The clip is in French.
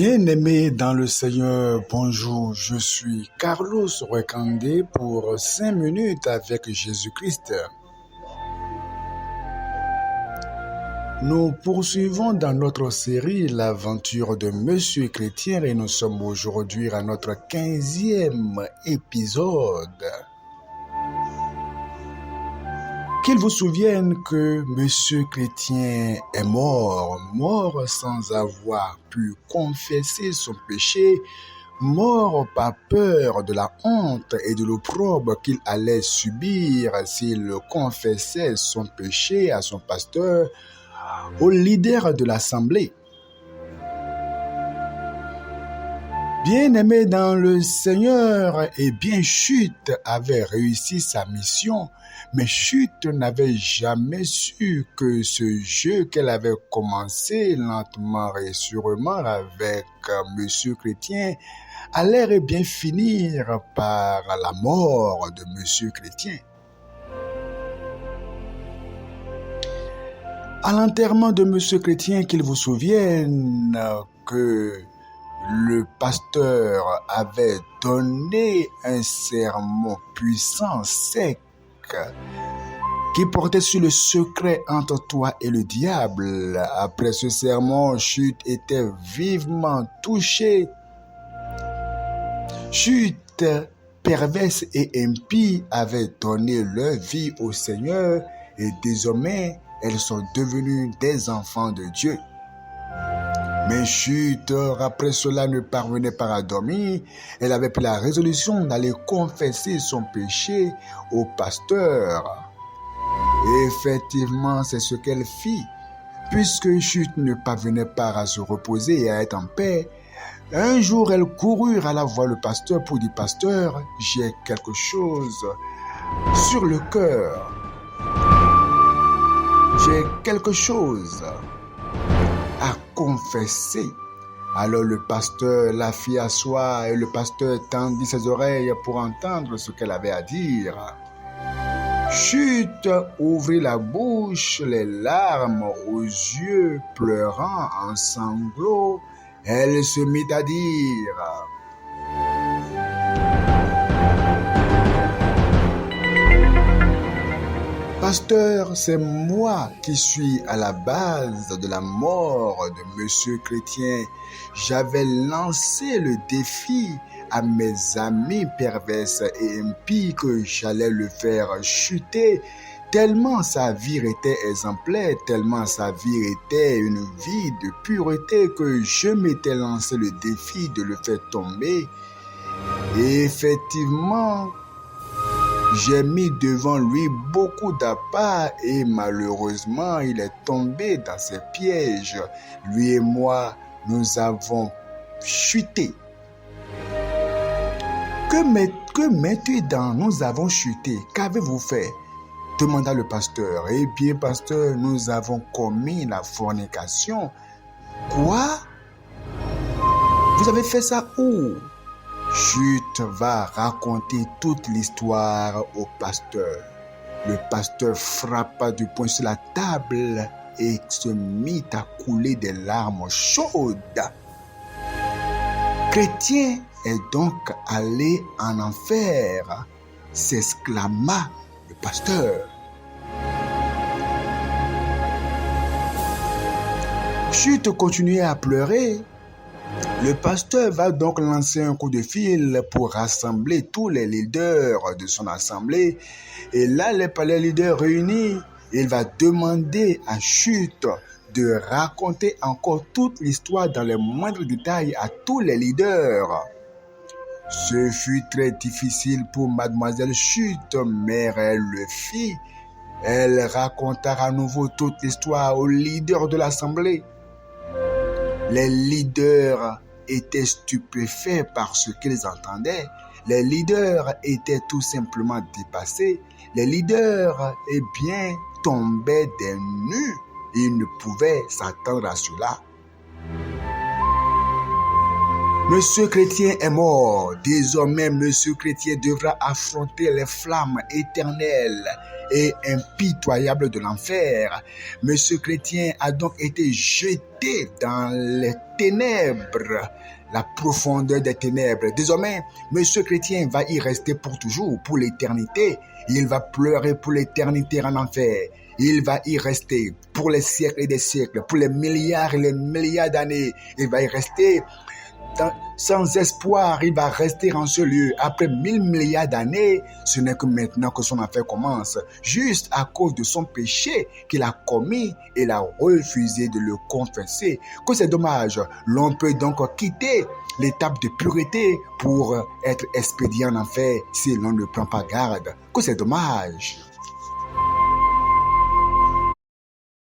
Bien-aimé dans le Seigneur, bonjour, je suis Carlos Rekandé pour 5 minutes avec Jésus-Christ. Nous poursuivons dans notre série l'aventure de Monsieur Chrétien et nous sommes aujourd'hui à notre 15e épisode. Qu'il vous souvienne que Monsieur Chrétien est mort sans avoir pu confesser son péché, mort par peur de la honte et de l'opprobre qu'il allait subir s'il confessait son péché à son pasteur, au leader de l'assemblée. Bien-aimé dans le Seigneur, et bien Chute avait réussi sa mission, mais Chute n'avait jamais su que ce jeu qu'elle avait commencé lentement et sûrement avec Monsieur Chrétien allait bien finir par la mort de Monsieur Chrétien. À l'enterrement de Monsieur Chrétien, qu'il vous souvienne que le pasteur avait donné un sermon puissant, sec, qui portait sur le secret entre toi et le diable. Après ce sermon, Chute était vivement touché. Chute, perverse et impie, avait donné leur vie au Seigneur et désormais, elles sont devenues des enfants de Dieu. Mais Chute, après cela, ne parvenait pas à dormir. Elle avait pris la résolution d'aller confesser son péché au pasteur. Et effectivement, c'est ce qu'elle fit. Puisque Chute ne parvenait pas à se reposer et à être en paix, un jour, elle courut à la voir le pasteur pour dire « Pasteur, j'ai quelque chose sur le cœur. J'ai quelque chose à confesser. » Alors le pasteur la fit asseoir et le pasteur tendit ses oreilles pour entendre ce qu'elle avait à dire. Chute ouvrit la bouche, les larmes aux yeux, pleurant en sanglots. Elle se mit à dire: Pasteur, c'est moi qui suis à la base de la mort de Monsieur Chrétien. J'avais lancé le défi à mes amis perverses et impies que j'allais le faire chuter, tellement sa vie était exemplaire, tellement sa vie était une vie de pureté que je m'étais lancé le défi de le faire tomber. Et effectivement, j'ai mis devant lui beaucoup d'appâts et malheureusement, il est tombé dans ses pièges. Lui et moi, nous avons chuté. Que maintenant nous avons chuté? Qu'avez-vous fait? Demanda le pasteur. Eh bien, pasteur, nous avons commis la fornication. Quoi? Vous avez fait ça où? Chute va raconter toute l'histoire au pasteur. Le pasteur frappa du poing sur la table et se mit à couler des larmes chaudes. Chrétien est donc allé en enfer, s'exclama le pasteur. Chute continuait à pleurer. Le pasteur va donc lancer un coup de fil pour rassembler tous les leaders de son assemblée. Et là, les leaders réunis, il va demander à Chute de raconter encore toute l'histoire dans les moindres détails à tous les leaders. Ce fut très difficile pour mademoiselle Chute, mais elle le fit. Elle raconta à nouveau toute l'histoire aux leaders de l'assemblée. Les leaders étaient stupéfaits par ce qu'ils entendaient. Les leaders étaient tout simplement dépassés. Les leaders, tombaient des nues. Ils ne pouvaient s'attendre à cela. Monsieur Chrétien est mort. Désormais, Monsieur Chrétien devra affronter les flammes éternelles. et impitoyable de l'enfer. Monsieur Chrétien a donc été jeté dans les ténèbres, la profondeur des ténèbres. Désormais, Monsieur Chrétien va y rester pour toujours, pour l'éternité. Il va pleurer pour l'éternité en enfer. Il va y rester pour les siècles et des siècles, pour les milliards et les milliards d'années. Il va y rester sans espoir. Il va rester en ce lieu. Après 1000 milliards d'années, ce n'est que maintenant que son affaire commence. Juste à cause de son péché qu'il a commis, il a refusé de le confesser. Que c'est dommage. L'on peut donc quitter l'étape de pureté pour être expédié en enfer si l'on ne prend pas garde. Que c'est dommage.